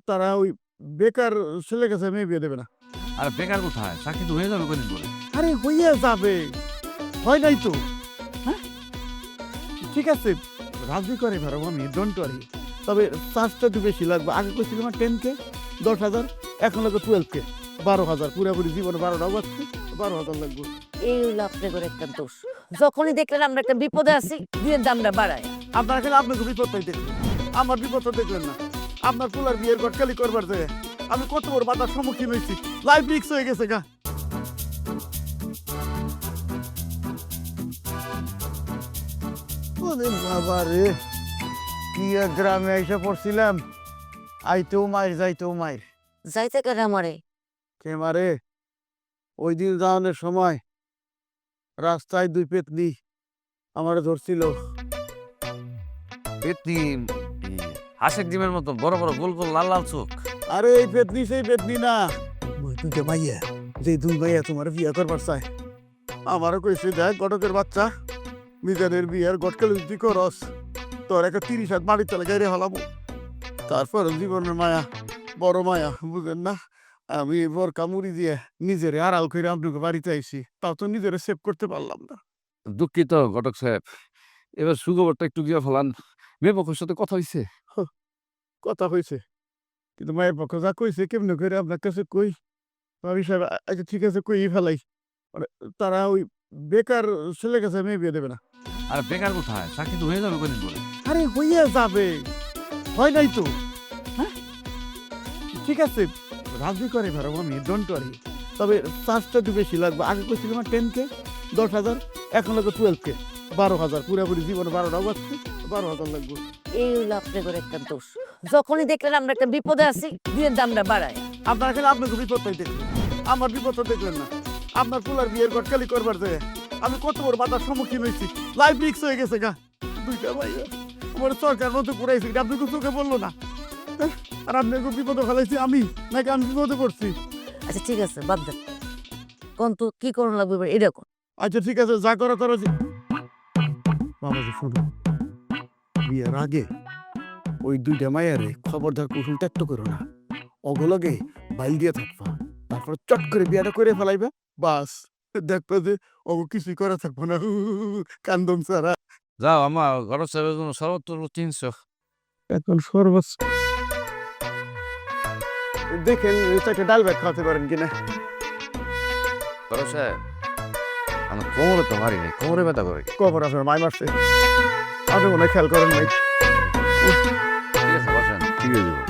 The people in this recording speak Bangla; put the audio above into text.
তারা ওই বেকার ছেলে কাছে মেয়ে বিয়ে দেবে না। আর বেকার কোথায়, চাকরি তো হয়ে যাবে কদিন পরে। আরে হইয়া যাবে, হয় নাই তো। হ্যাঁ ঠিক আছে, রাজি করে ভাড়া আমি ডোন্ট ওয়ারি, তবে চার্জটা একটু বেশি লাগবে। আগে করছিলাম 10K 10,000, এখন লাগবে 12K 12,000, পুরোপুরি জীবনে 12টা বাজছে, 12,000 লাগবে। এই হইলো আপনাদের একটা দোষ। যখনই দেখলেন আমরা একটা বিপদে আছি, দিনের দামটা বাড়ায়। আপনারা খেলে আপনাকে বিপদটাই দেখলেন, আমার বিপদটা দেখলেন না। আপনার পোলার বিয়ের গটকালি করবার যায় আমি কত বড় বাধার সম্মুখীন হয়েছি, লাইফ রিস্ক হয়ে গেছে গা। ওরে বাবা রে, কি এক গ্রামে এসে পড়ছিলাম, আইতেও মাইর যাইতেও মাইর। যাইতে কেন আমারে? কে মারে? ওই দিন যাওয়ানোর সময় রাস্তায় দুই পেতনি আমারে ধরছিল। পেতনি হাঁসের ডিমের মতো বড় বড় গোল গোল লাল লাল চোখ। আরে এই পেতনি সেই পেতনি না, ওই দুইটা মাইয়া, যে দুই মাইয়া তোমার বিয়ে করবার চায়। আমারও কইছে দেখ গটকের বাচ্চা, মিজানের বিয়ের গটকালি তুই করস, তোর একটা 30 হাত বাড়ির তলে গাইরে হলাম। তারপর জীবনের মায়া, বড় মায়া, বুঝেন না। আমি বর কামুড়ি দিয়ে নিজেরে আড়াল করে আপনাকে বাড়িতে আইছি, তাও তো নিজেরে সেভ করতে পারলাম না। দুঃখিত ঘটক সাহেব, এবার সুখবরটা একটু দিয়ে ফেলান। মেয়ে পক্ষের সাথে কথা হয়েছে? কথা হয়েছে, কিন্তু মায়ের পক্ষ যা কইছে কেমনে করে আপনার কাছে কই। ভাবি সাহেব, আচ্ছা ঠিক আছে কই ফেলাই, মানে তারা ওই বেকার ছেলে কাছে মেয়ে বিয়ে দেবে না। আর বেকার কোথায়, চাকরি তো হয়ে যাবে কদিন পরে। আরে হইয়া যাবে, হয় নাই তো। হ্যাঁ ঠিক আছে, রাজি করে ভাড়া আমি ডোন্ট ওয়ারি, তবে চার্জটা একটু বেশি লাগবে। আগে করছিলাম 10K 10,000, এখন লাগবে 12K 12,000, পুরোপুরি জীবনে 12টা বাজছে, 12,000 লাগবে। এই হইলো আপনাদের একটা দোষ। যখনই দেখলেন আমরা একটা বিপদে আছি, দিনের দামটা বাড়ায়। আপনারা খেলে আপনাকে বিপদটাই দেখলেন, আমার বিপদটা দেখলেন না। আপনার পোলার বিয়ের গটকালি করবার যায় আমি কত বড় বাধার সম্মুখীন হয়েছি, লাইফ রিস্ক হয়ে গেছে গা। দুইটা ভাইয়া আমার সরকার মতো পুরাইছি, আপনি তো চোখে বললো না। আর আপনি বিপদে ফেলাইছি আমি, নাকি আমি বিপদে পড়ছি? আচ্ছা ঠিক আছে, বাদ দেন। কোন তো কি করুন লাগবে এবার এটা কোন। আচ্ছা ঠিক আছে, যা করো করো। বাবাজি শুনো, বিয়ের আগে ওই দুইটা মায়েরে খবরদার কুসুম ত্যাক্ত করো না, ওগুলোকে বাইল দিয়ে থাকবা, তারপর চট করে বিয়েটা করে ফেলাইবে, বাস দেখবে যে ও কিছুই করে থাকবো না, কান্দন ছাড়া। যাও আমার ঘটক সাহেবের জন্য সর্বোচ্চ 300। এখন সর্বোচ্চ দেখেন একটা ডাল ভাত খাওয়াতে পারেন কিনা। ঘটক সাহেব, আমার কোমরে তো ভারী নেই, কোমরে ব্যথা করে। কবর আপনার মাই মারছে, আপনি মনে হয় খেয়াল করেন নাই। ঠিক আছে বসেন, ঠিক আছে।